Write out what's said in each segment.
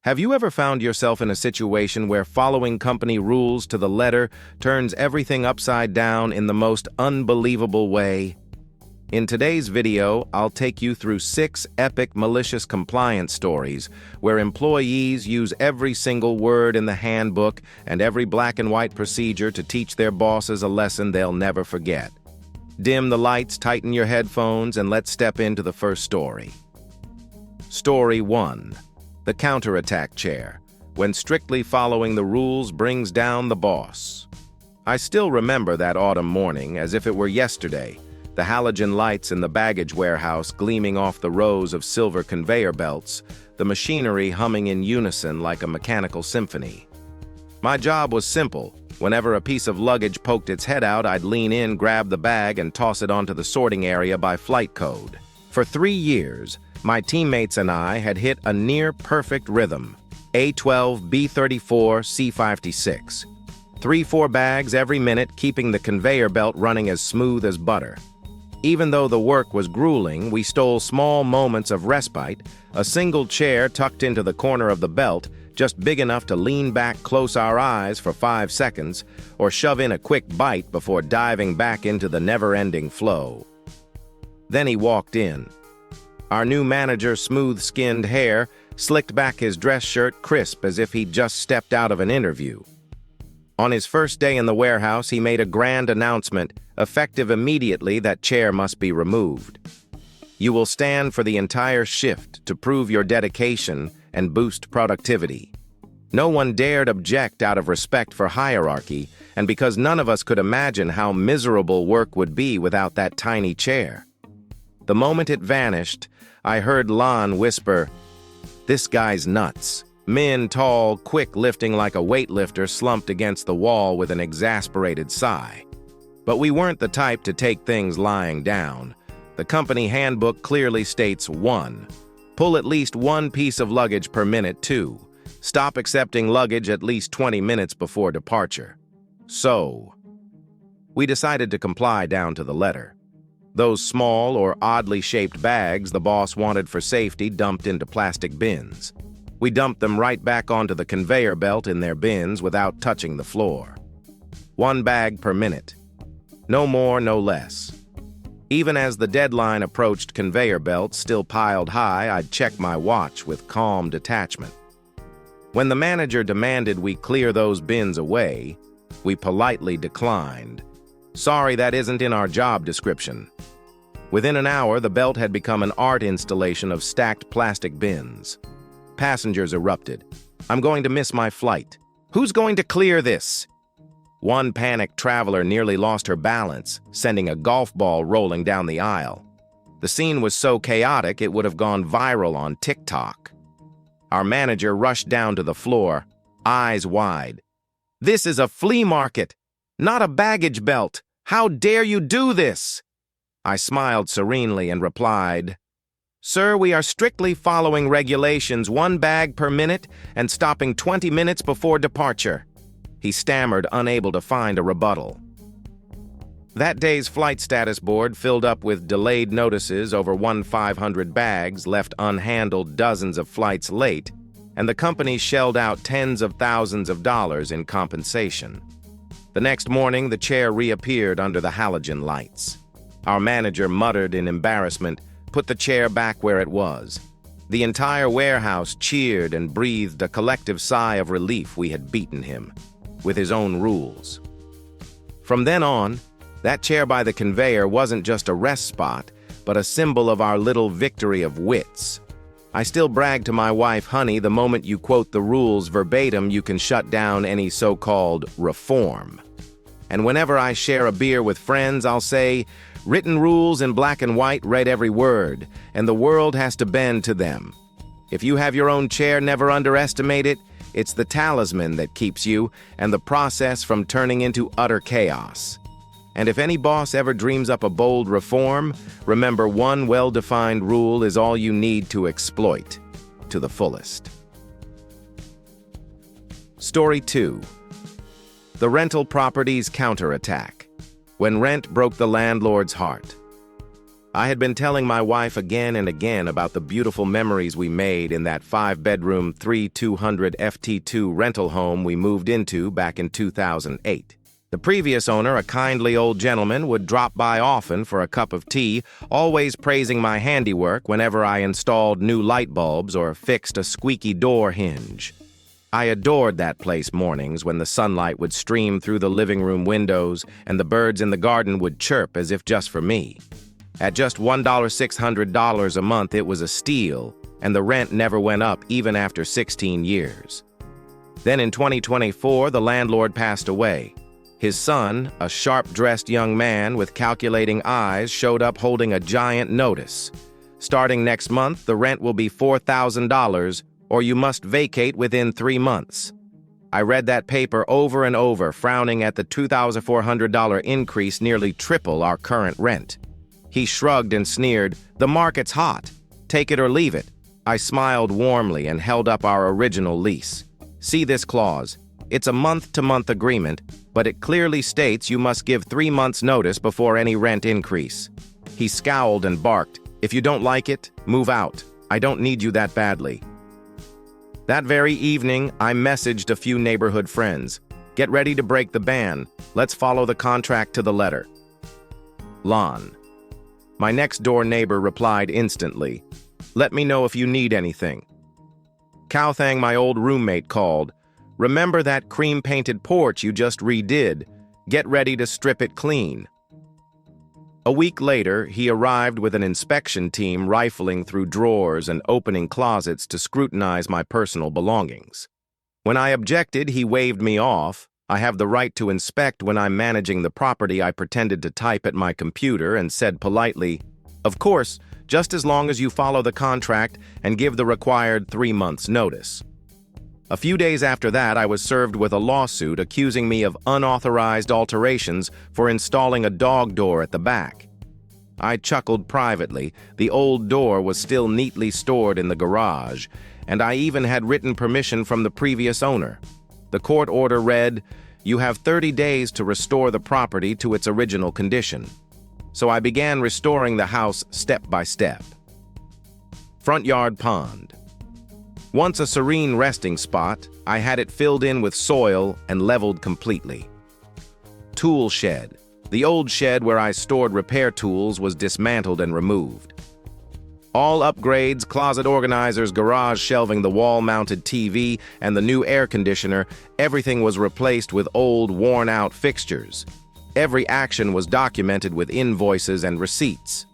Have you ever found yourself in a situation where following company rules to the letter turns everything upside down in the most unbelievable way? In today's video, I'll take you through 6 epic malicious compliance stories where employees use every single word in the handbook and every black and white procedure to teach their bosses a lesson they'll never forget. Dim the lights, tighten your headphones, and let's step into the first story. Story 1. The counterattack chair, when strictly following the rules brings down the boss. I still remember that autumn morning as if it were yesterday, the halogen lights in the baggage warehouse gleaming off the rows of silver conveyor belts, the machinery humming in unison like a mechanical symphony. My job was simple. Whenever a piece of luggage poked its head out, I'd lean in, grab the bag, and toss it onto the sorting area by flight code. For 3 years, my teammates and I had hit a near-perfect rhythm, A12, B34, C56. 3-4 bags every minute, keeping the conveyor belt running as smooth as butter. Even though the work was grueling, we stole small moments of respite, a single chair tucked into the corner of the belt, just big enough to lean back, close our eyes for 5 seconds, or shove in a quick bite before diving back into the never-ending flow. Then he walked in. Our new manager, smooth-skinned hair, slicked back his dress shirt crisp as if he'd just stepped out of an interview. On his first day in the warehouse, he made a grand announcement, effective immediately, that chair must be removed. You will stand for the entire shift to prove your dedication and boost productivity. No one dared object out of respect for hierarchy, and because none of us could imagine how miserable work would be without that tiny chair. The moment it vanished, I heard Lon whisper, "This guy's nuts." Min, tall, quick, lifting like a weightlifter, slumped against the wall with an exasperated sigh. But we weren't the type to take things lying down. The company handbook clearly states 1. Pull at least 1 piece of luggage per minute. 2. Stop accepting luggage at least 20 minutes before departure. So, we decided to comply down to the letter. Those small or oddly shaped bags the boss wanted for safety dumped into plastic bins. We dumped them right back onto the conveyor belt in their bins without touching the floor. 1 bag per minute. No more, no less. Even as the deadline approached, conveyor belts still piled high, I'd check my watch with calm detachment. When the manager demanded we clear those bins away, we politely declined. Sorry, that isn't in our job description. Within an hour, the belt had become an art installation of stacked plastic bins. Passengers erupted. "I'm going to miss my flight. Who's going to clear this?" One panicked traveler nearly lost her balance, sending a golf ball rolling down the aisle. The scene was so chaotic it would have gone viral on TikTok. Our manager rushed down to the floor, eyes wide. "This is a flea market, not a baggage belt. How dare you do this?" I smiled serenely and replied, "Sir, we are strictly following regulations, 1 bag per minute and stopping 20 minutes before departure." He stammered, unable to find a rebuttal. That day's flight status board filled up with delayed notices over 1,500 bags left unhandled, dozens of flights late, and the company shelled out tens of thousands of dollars in compensation. The next morning, the chair reappeared under the halogen lights. Our manager muttered in embarrassment, "Put the chair back where it was." The entire warehouse cheered and breathed a collective sigh of relief we had beaten him, with his own rules. From then on, that chair by the conveyor wasn't just a rest spot, but a symbol of our little victory of wits. I still brag to my wife, "Honey, the moment you quote the rules verbatim, you can shut down any so-called reform." And whenever I share a beer with friends, I'll say, "Written rules in black and white, read every word, and the world has to bend to them." If you have your own chair, never underestimate it. It's the talisman that keeps you and the process from turning into utter chaos. And if any boss ever dreams up a bold reform, remember, 1 well-defined rule is all you need to exploit to the fullest. Story 2. The rental property's counterattack, when rent broke the landlord's heart. I had been telling my wife again and again about the beautiful memories we made in that 5-bedroom 3200 FT2 rental home we moved into back in 2008. The previous owner, a kindly old gentleman, would drop by often for a cup of tea, always praising my handiwork whenever I installed new light bulbs or fixed a squeaky door hinge. I adored that place mornings when the sunlight would stream through the living room windows and the birds in the garden would chirp as if just for me. At just $1,600 a month, it was a steal, and the rent never went up even after 16 years. Then in 2024, the landlord passed away. His son, a sharp-dressed young man with calculating eyes, showed up holding a giant notice. Starting next month, the rent will be $4,000, or you must vacate within 3 months. I read that paper over and over, frowning at the $2,400 increase, nearly triple our current rent. He shrugged and sneered, "The market's hot. Take it or leave it." I smiled warmly and held up our original lease. "See this clause. It's a month-to-month agreement, but it clearly states you must give 3 months' notice before any rent increase." He scowled and barked, "If you don't like it, move out. I don't need you that badly." That very evening, I messaged a few neighborhood friends. "Get ready to break the ban. Let's follow the contract to the letter." Lon. My next-door neighbor replied instantly, "Let me know if you need anything." Kauthang, my old roommate, called, "Remember that cream-painted porch you just redid? Get ready to strip it clean." A week later, he arrived with an inspection team rifling through drawers and opening closets to scrutinize my personal belongings. When I objected, he waved me off. "I have the right to inspect when I'm managing the property," I pretended to type at my computer and said politely, "Of course, just as long as you follow the contract and give the required 3 months' notice." A few days after that, I was served with a lawsuit accusing me of unauthorized alterations for installing a dog door at the back. I chuckled privately. The old door was still neatly stored in the garage, and I even had written permission from the previous owner. The court order read, "You have 30 days to restore the property to its original condition." So I began restoring the house step by step. Front yard pond. Once a serene resting spot, I had it filled in with soil and leveled completely. Tool shed. The old shed where I stored repair tools was dismantled and removed. All upgrades, closet organizers, garage shelving, the wall-mounted TV, and the new air conditioner, everything was replaced with old, worn-out fixtures. Every action was documented with invoices and receipts.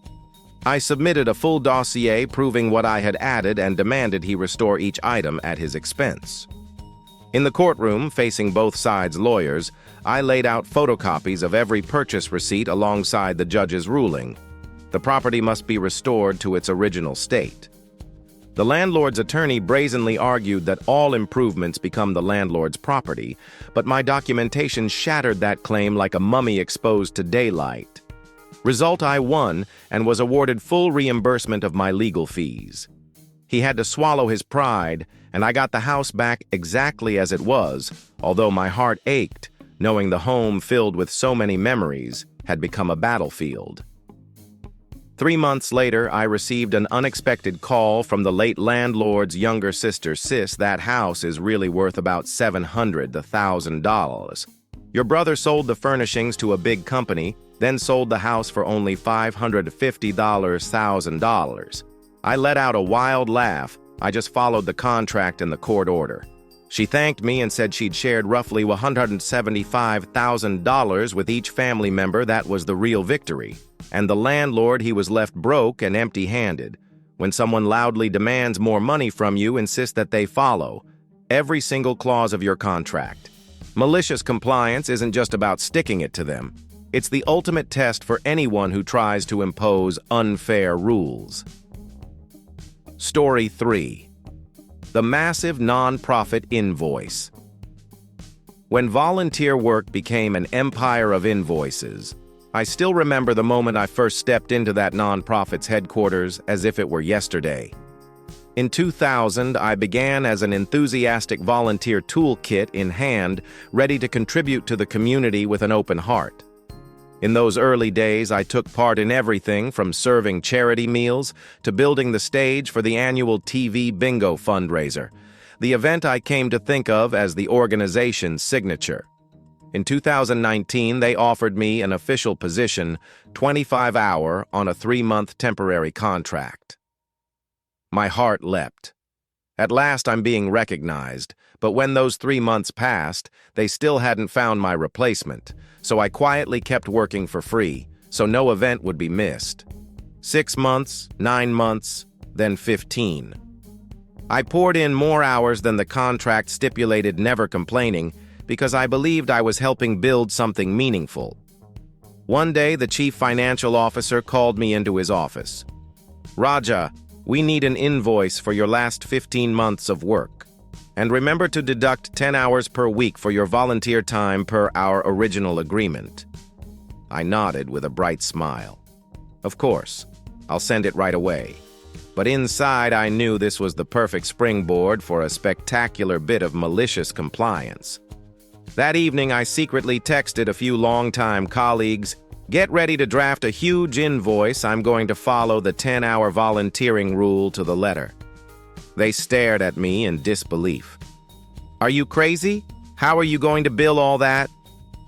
I submitted a full dossier proving what I had added and demanded he restore each item at his expense. In the courtroom, facing both sides' lawyers, I laid out photocopies of every purchase receipt alongside the judge's ruling. The property must be restored to its original state. The landlord's attorney brazenly argued that all improvements become the landlord's property, but my documentation shattered that claim like a mummy exposed to daylight. Result, I won and was awarded full reimbursement of my legal fees. He had to swallow his pride, and I got the house back exactly as it was, although my heart ached, knowing the home filled with so many memories had become a battlefield. 3 months later, I received an unexpected call from the late landlord's younger sister. "Sis, that house is really worth about $700,000. Your brother sold the furnishings to a big company, then sold the house for only $550,000. I let out a wild laugh. I just followed the contract and the court order. She thanked me and said she'd shared roughly $175,000 with each family member. That was the real victory. And the landlord, he was left broke and empty-handed. When someone loudly demands more money from you, insist that they follow every single clause of your contract. Malicious compliance isn't just about sticking it to them. It's the ultimate test for anyone who tries to impose unfair rules. Story 3. The massive nonprofit invoice. When volunteer work became an empire of invoices, I still remember the moment I first stepped into that nonprofit's headquarters as if it were yesterday. In 2000, I began as an enthusiastic volunteer toolkit in hand, ready to contribute to the community with an open heart. In those early days, I took part in everything from serving charity meals to building the stage for the annual TV bingo fundraiser, the event I came to think of as the organization's signature. In 2019, they offered me an official position, 25-hour, on a 3-month temporary contract. My heart leapt. At last I'm being recognized, but when those 3 months passed, they still hadn't found my replacement, so I quietly kept working for free, so no event would be missed. 6 months, 9 months, then 15. I poured in more hours than the contract stipulated, never complaining, because I believed I was helping build something meaningful. One day, the chief financial officer called me into his office. "Raja, we need an invoice for your last 15 months of work. And remember to deduct 10 hours per week for your volunteer time per our original agreement." I nodded with a bright smile. "Of course, I'll send it right away." But inside, I knew this was the perfect springboard for a spectacular bit of malicious compliance. That evening, I secretly texted a few longtime colleagues, "Get ready to draft a huge invoice. I'm going to follow the 10-hour volunteering rule to the letter." They stared at me in disbelief. "Are you crazy? How are you going to bill all that?"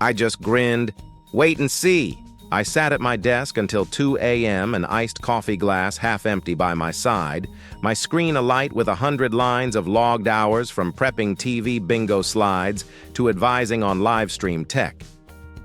I just grinned. "Wait and see." I sat at my desk until 2 a.m., an iced coffee glass half empty by my side, my screen alight with 100 lines of logged hours from prepping TV bingo slides to advising on live stream tech.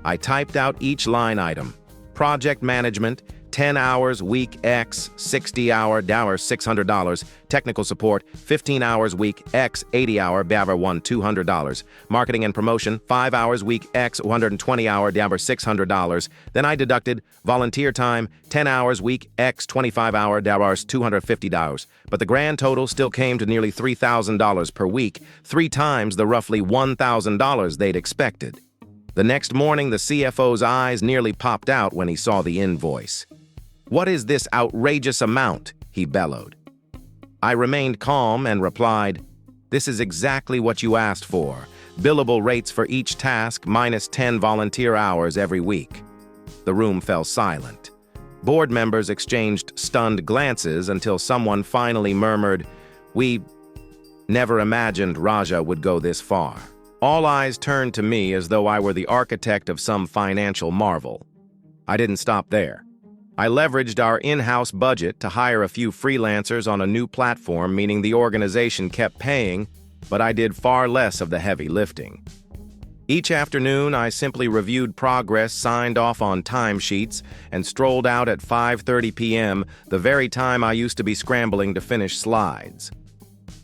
I typed out each line item. Project management, 10 hours, week X, 60-hour, $600. Technical support, 15 hours, week X, 80-hour, $200. Marketing and promotion, 5 hours, week X, 120-hour, $600. Then I deducted volunteer time, 10 hours, week X, 25-hour, $250. But the grand total still came to nearly $3,000 per week, 3 times the roughly $1,000 they'd expected. The next morning, the CFO's eyes nearly popped out when he saw the invoice. "What is this outrageous amount?" he bellowed. I remained calm and replied, "This is exactly what you asked for. Billable rates for each task minus 10 volunteer hours every week." The room fell silent. Board members exchanged stunned glances until someone finally murmured, "We never imagined Raja would go this far." All eyes turned to me as though I were the architect of some financial marvel. I didn't stop there. I leveraged our in-house budget to hire a few freelancers on a new platform, meaning the organization kept paying, but I did far less of the heavy lifting. Each afternoon, I simply reviewed progress, signed off on timesheets, and strolled out at 5:30 p.m., the very time I used to be scrambling to finish slides.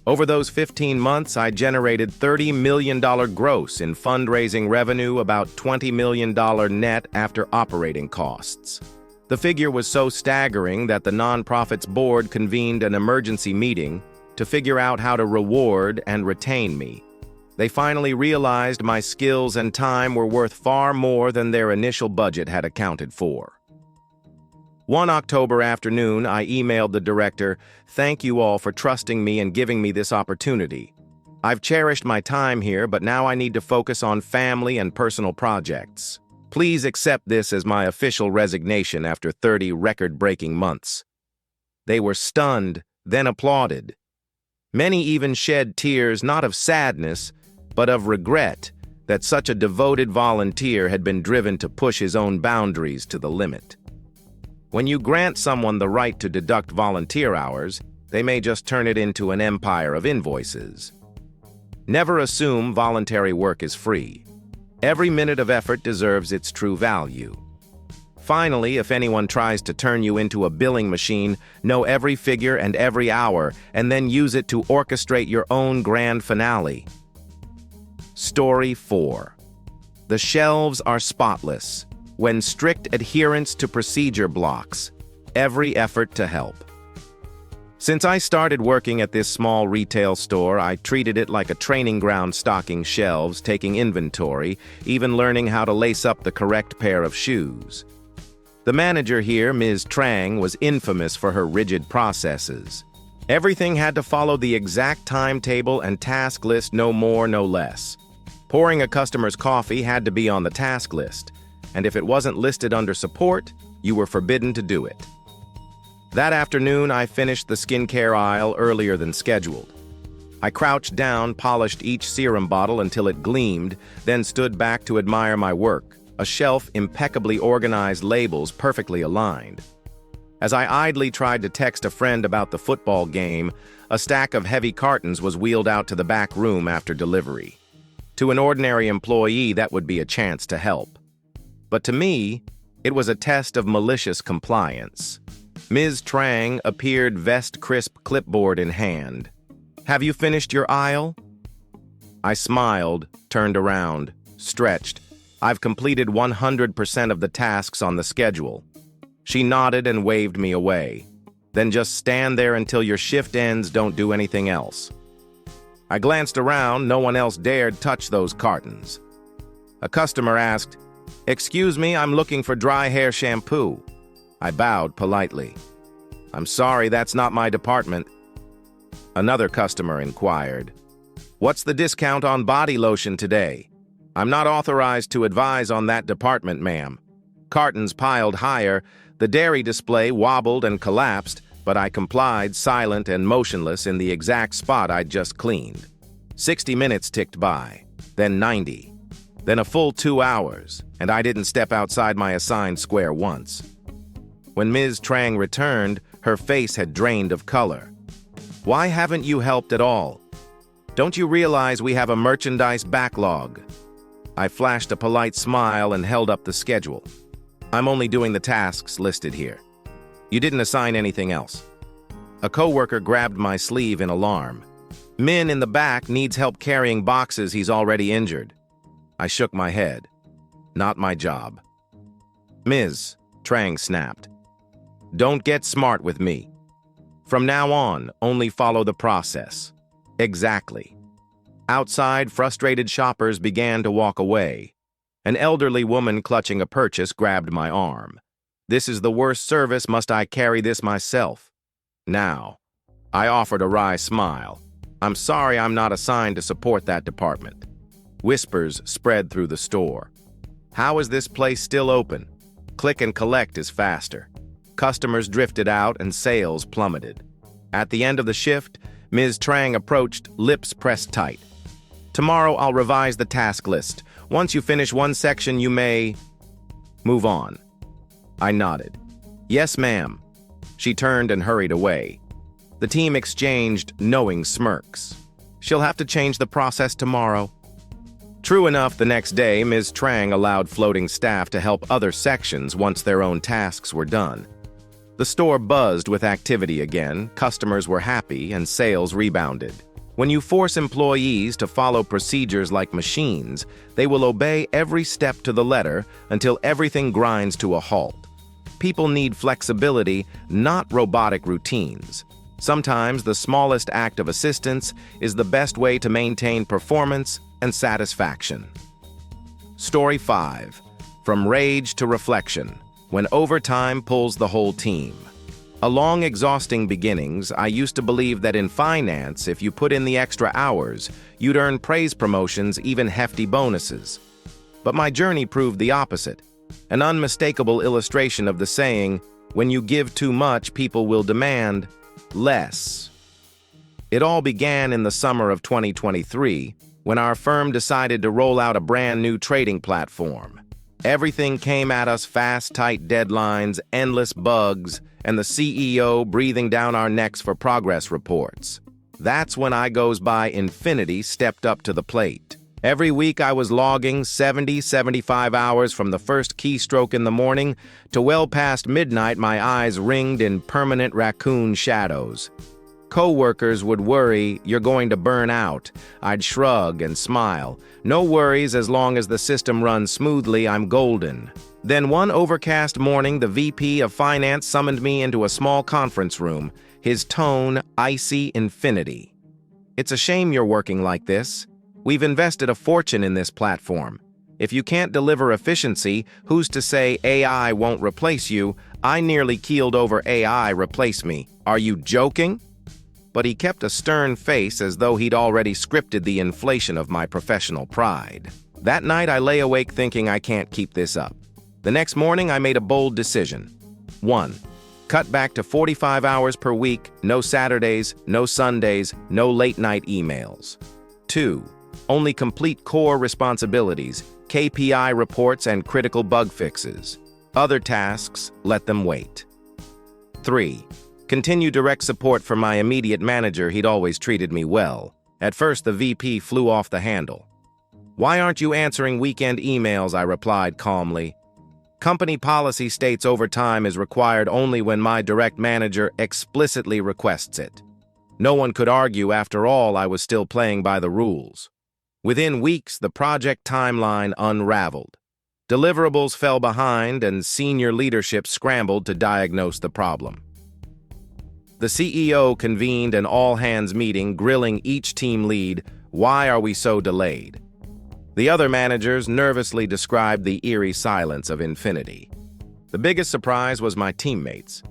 Over those 15 months, I generated $30 million gross in fundraising revenue, about $20 million net after operating costs. The figure was so staggering that the nonprofit's board convened an emergency meeting to figure out how to reward and retain me. They finally realized my skills and time were worth far more than their initial budget had accounted for. One October afternoon, I emailed the director, "Thank you all for trusting me and giving me this opportunity. I've cherished my time here, but now I need to focus on family and personal projects. Please accept this as my official resignation after 30 record-breaking months." They were stunned, then applauded. Many even shed tears not of sadness, but of regret that such a devoted volunteer had been driven to push his own boundaries to the limit. When you grant someone the right to deduct volunteer hours, they may just turn it into an empire of invoices. Never assume voluntary work is free. Every minute of effort deserves its true value. Finally, if anyone tries to turn you into a billing machine, know every figure and every hour, and then use it to orchestrate your own grand finale. Story 4. The shelves are spotless. When strict adherence to procedure blocks, every effort to help. Since I started working at this small retail store, I treated it like a training ground, stocking shelves, taking inventory, even learning how to lace up the correct pair of shoes. The manager here, Ms. Trang, was infamous for her rigid processes. Everything had to follow the exact timetable and task list, no more, no less. Pouring a customer's coffee had to be on the task list. and if it wasn't listed under support, you were forbidden to do it. That afternoon, I finished the skincare aisle earlier than scheduled. I crouched down, polished each serum bottle until it gleamed, then stood back to admire my work, a shelf impeccably organized, labels perfectly aligned. As I idly tried to text a friend about the football game, a stack of heavy cartons was wheeled out to the back room after delivery. To an ordinary employee, that would be a chance to help. But to me, it was a test of malicious compliance. Ms. Trang appeared, vest crisp, clipboard in hand. "Have you finished your aisle?" I smiled, turned around, stretched. "I've completed 100% of the tasks on the schedule." She nodded and waved me away. "Then just stand there until your shift ends, don't do anything else." I glanced around, no one else dared touch those cartons. A customer asked, "Excuse me, I'm looking for dry hair shampoo." I bowed politely. "I'm sorry, that's not my department." Another customer inquired, "What's the discount on body lotion today?" "I'm not authorized to advise on that department, ma'am." Cartons piled higher, the dairy display wobbled and collapsed, but I complied, silent and motionless in the exact spot I'd just cleaned. 60 minutes ticked by, then 90, then a full 2 hours, and I didn't step outside my assigned square once. When Ms. Trang returned, her face had drained of color. "Why haven't you helped at all? Don't you realize we have a merchandise backlog?" I flashed a polite smile and held up the schedule. "I'm only doing the tasks listed here. You didn't assign anything else." A coworker grabbed my sleeve in alarm. "Min in the back needs help carrying boxes, he's already injured." I shook my head. "Not my job." "Ms." Trang snapped. "Don't get smart with me. From now on, only follow the process." "Exactly." Outside, frustrated shoppers began to walk away. An elderly woman clutching a purchase grabbed my arm. "This is the worst service, must I carry this myself?" "Now." I offered a wry smile. "I'm sorry, I'm not assigned to support that department." Whispers spread through the store. "How is this place still open? Click and collect is faster." Customers drifted out and sales plummeted. At the end of the shift, Ms. Trang approached, lips pressed tight. "Tomorrow I'll revise the task list. Once you finish one section, you may move on." I nodded. "Yes, ma'am." She turned and hurried away. The team exchanged knowing smirks. "She'll have to change the process tomorrow." True enough, the next day, Ms. Trang allowed floating staff to help other sections once their own tasks were done. The store buzzed with activity again, customers were happy, and sales rebounded. When you force employees to follow procedures like machines, they will obey every step to the letter until everything grinds to a halt. People need flexibility, not robotic routines. Sometimes the smallest act of assistance is the best way to maintain performance and satisfaction. Story 5. From Rage to Reflection, when overtime pulls the whole team. Along exhausting beginnings, I used to believe that in finance, if you put in the extra hours, you'd earn praise promotions, even hefty bonuses. But my journey proved the opposite, an unmistakable illustration of the saying, when you give too much, people will demand less. It all began in the summer of 2023, when our firm decided to roll out a brand new trading platform. Everything came at us fast, tight deadlines, endless bugs, and the CEO breathing down our necks for progress reports. That's when I goes by Infinity stepped up to the plate. Every week I was logging 75 hours from the first keystroke in the morning to well past midnight, my eyes ringed in permanent raccoon shadows. Co-workers would worry, "You're going to burn out." I'd shrug and smile. "No worries, as long as the system runs smoothly, I'm golden." Then one overcast morning, the VP of Finance summoned me into a small conference room, his tone icy infinity. "It's a shame you're working like this. We've invested a fortune in this platform. If you can't deliver efficiency, who's to say AI won't replace you? I nearly keeled over. AI replace me. Are you joking?" But he kept a stern face as though he'd already scripted the inflation of my professional pride. That night I lay awake thinking, I can't keep this up. The next morning, I made a bold decision. 1. Cut back to 45 hours per week, no Saturdays, no Sundays, no late-night emails. 2. Only complete core responsibilities, KPI reports, and critical bug fixes. Other tasks, let them wait. 3. Continue direct support for my immediate manager. He'd always treated me well. At first, the VP flew off the handle. "Why aren't you answering weekend emails?" I replied calmly. "Company policy states overtime is required only when my direct manager explicitly requests it." No one could argue. After all, I was still playing by the rules. Within weeks, the project timeline unraveled. Deliverables fell behind, and senior leadership scrambled to diagnose the problem. The CEO convened an all-hands meeting, grilling each team lead, "Why are we so delayed?" The other managers nervously described the eerie silence of infinity. The biggest surprise was my teammates.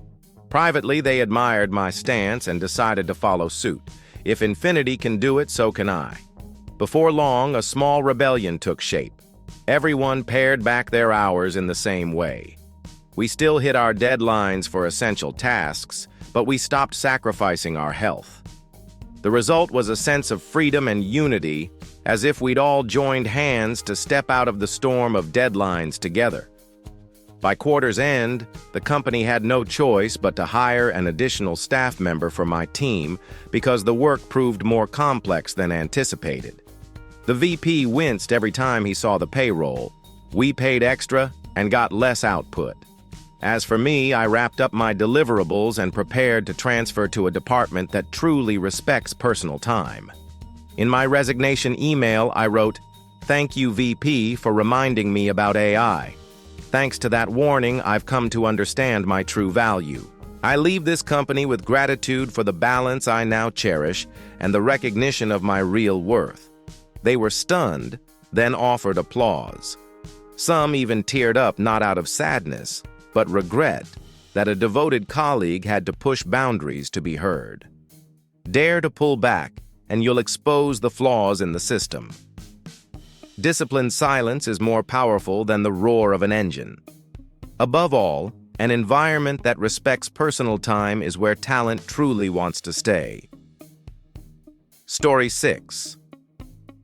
Privately, they admired my stance and decided to follow suit. If infinity can do it, so can I. Before long, a small rebellion took shape. Everyone pared back their hours in the same way. We still hit our deadlines for essential tasks, but we stopped sacrificing our health. The result was a sense of freedom and unity, as if we'd all joined hands to step out of the storm of deadlines together. By quarter's end, the company had no choice but to hire an additional staff member for my team because the work proved more complex than anticipated. The VP winced every time he saw the payroll. We paid extra and got less output. As for me, I wrapped up my deliverables and prepared to transfer to a department that truly respects personal time. In my resignation email, I wrote, "Thank you, VP, for reminding me about AI. Thanks to that warning, I've come to understand my true value. I leave this company with gratitude for the balance I now cherish and the recognition of my real worth." They were stunned, then offered applause. Some even teared up, not out of sadness, but regret that a devoted colleague had to push boundaries to be heard. Dare to pull back, and you'll expose the flaws in the system. Disciplined silence is more powerful than the roar of an engine. Above all, an environment that respects personal time is where talent truly wants to stay. Story 6.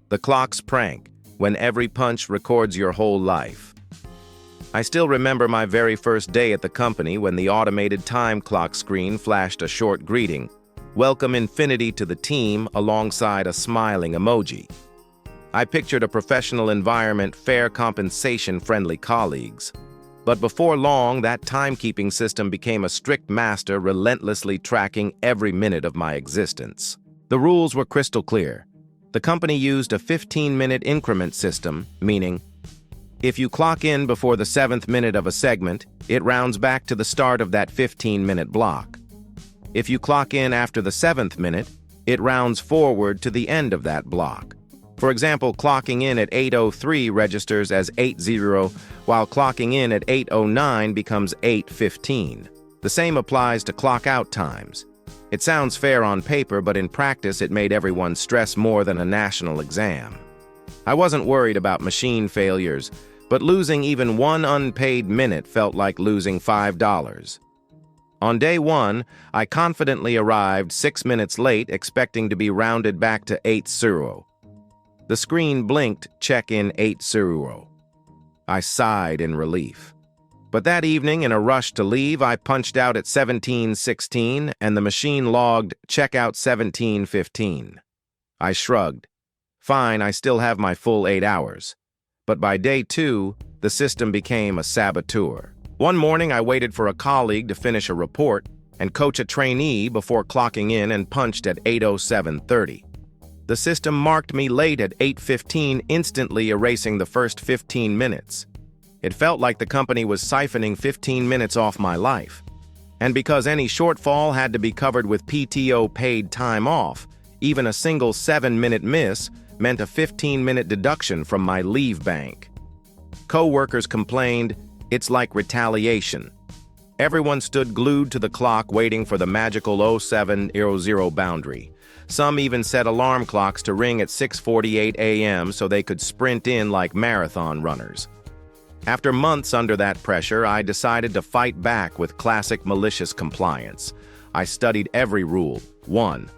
The clock's prank, when every punch records your whole life. I still remember my very first day at the company when the automated time clock screen flashed a short greeting, "Welcome Infinity to the team," alongside a smiling emoji. I pictured a professional environment, fair compensation, friendly colleagues. But before long, that timekeeping system became a strict master, relentlessly tracking every minute of my existence. The rules were crystal clear. The company used a 15-minute increment system, meaning, if you clock in before the 7th minute of a segment, it rounds back to the start of that 15-minute block. If you clock in after the 7th minute, it rounds forward to the end of that block. For example, clocking in at 8:03 registers as 8:0, while clocking in at 8:09 becomes 8:15. The same applies to clock-out times. It sounds fair on paper, but in practice it made everyone stress more than a national exam. I wasn't worried about machine failures, but losing even one unpaid minute felt like losing $5. On day 1, I confidently arrived 6 minutes late, expecting to be rounded back to 8:0. The screen blinked, check-in 8:0. I sighed in relief. But that evening, in a rush to leave, I punched out at 17:16, and the machine logged checkout 17:15. I shrugged. Fine, I still have my full 8 hours. But by day 2, the system became a saboteur. One morning, I waited for a colleague to finish a report and coach a trainee before clocking in and punched at 8:07:30. The system marked me late at 8:15, instantly erasing the first 15 minutes. It felt like the company was siphoning 15 minutes off my life. And because any shortfall had to be covered with PTO paid time off, even a single 7-minute miss meant a 15-minute deduction from my leave bank. Co-workers complained, "It's like retaliation." Everyone stood glued to the clock waiting for the magical 07:00 boundary. Some even set alarm clocks to ring at 6:48 a.m. so they could sprint in like marathon runners. After months under that pressure, I decided to fight back with classic malicious compliance. I studied every rule. 1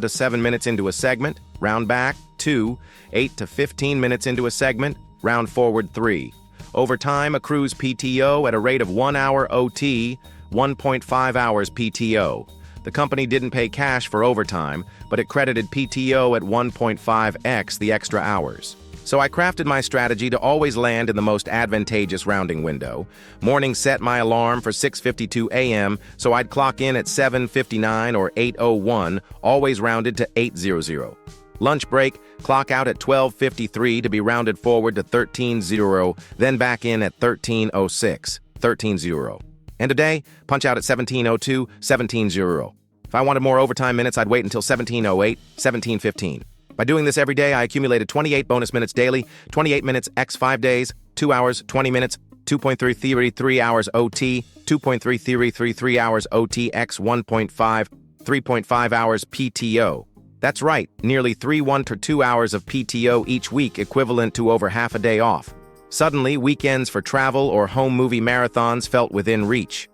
to 7 minutes into a segment, round back. 2 8 to 15 minutes into a segment, round forward. 3 overtime accrues PTO at a rate of 1 hour OT, 1.5 hours PTO. The company didn't pay cash for overtime, but it credited PTO at 1.5x the extra hours. So I crafted my strategy to always land in the most advantageous rounding window. Morning set my alarm for 6:52 a.m., so I'd clock in at 7:59 or 8:01, always rounded to 8:00. Lunch break, clock out at 12:53 to be rounded forward to 13:00, then back in at 13:06, 13:00. End of day, punch out at 17:02, 17:00. If I wanted more overtime minutes, I'd wait until 17:08, 17:15. By doing this every day, I accumulated 28 bonus minutes daily, 28 minutes x 5 days, 2 hours, 20 minutes, 2.33 hours OT, 2.33 hours OT x 1.5, 3.5 hours PTO. That's right, nearly 1 to 2 hours of PTO each week, equivalent to over half a day off. Suddenly, weekends for travel or home movie marathons felt within reach.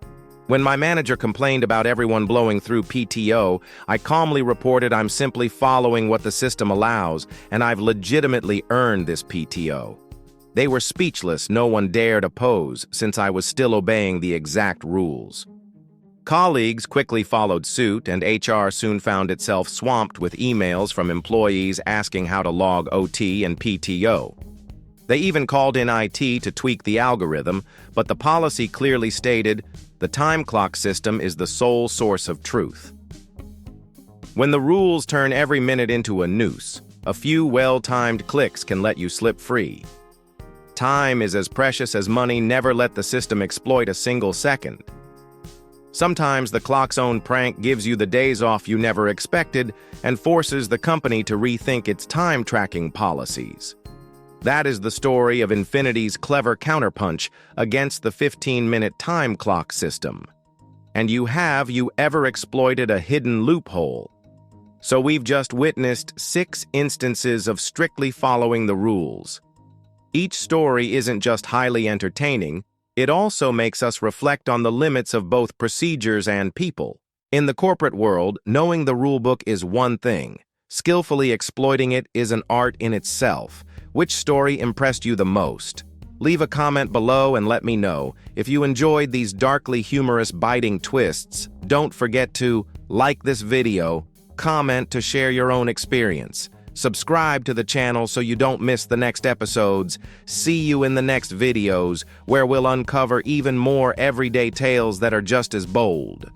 When my manager complained about everyone blowing through PTO, I calmly reported I'm simply following what the system allows, and I've legitimately earned this PTO. They were speechless. No one dared oppose, since I was still obeying the exact rules. Colleagues quickly followed suit, and HR soon found itself swamped with emails from employees asking how to log OT and PTO. They even called in IT to tweak the algorithm, but the policy clearly stated, the time clock system is the sole source of truth. When the rules turn every minute into a noose, a few well-timed clicks can let you slip free. Time is as precious as money. Never let the system exploit a single second. Sometimes the clock's own prank gives you the days off you never expected and forces the company to rethink its time tracking policies. That is the story of Infinity's clever counterpunch against the 15-minute time clock system. And you ever exploited a hidden loophole? So we've just witnessed 6 instances of strictly following the rules. Each story isn't just highly entertaining, it also makes us reflect on the limits of both procedures and people. In the corporate world, knowing the rulebook is one thing. Skillfully exploiting it is an art in itself. Which story impressed you the most? Leave a comment below and let me know. If you enjoyed these darkly humorous biting twists, don't forget to like this video, comment to share your own experience, subscribe to the channel so you don't miss the next episodes. See you in the next videos, where we'll uncover even more everyday tales that are just as bold.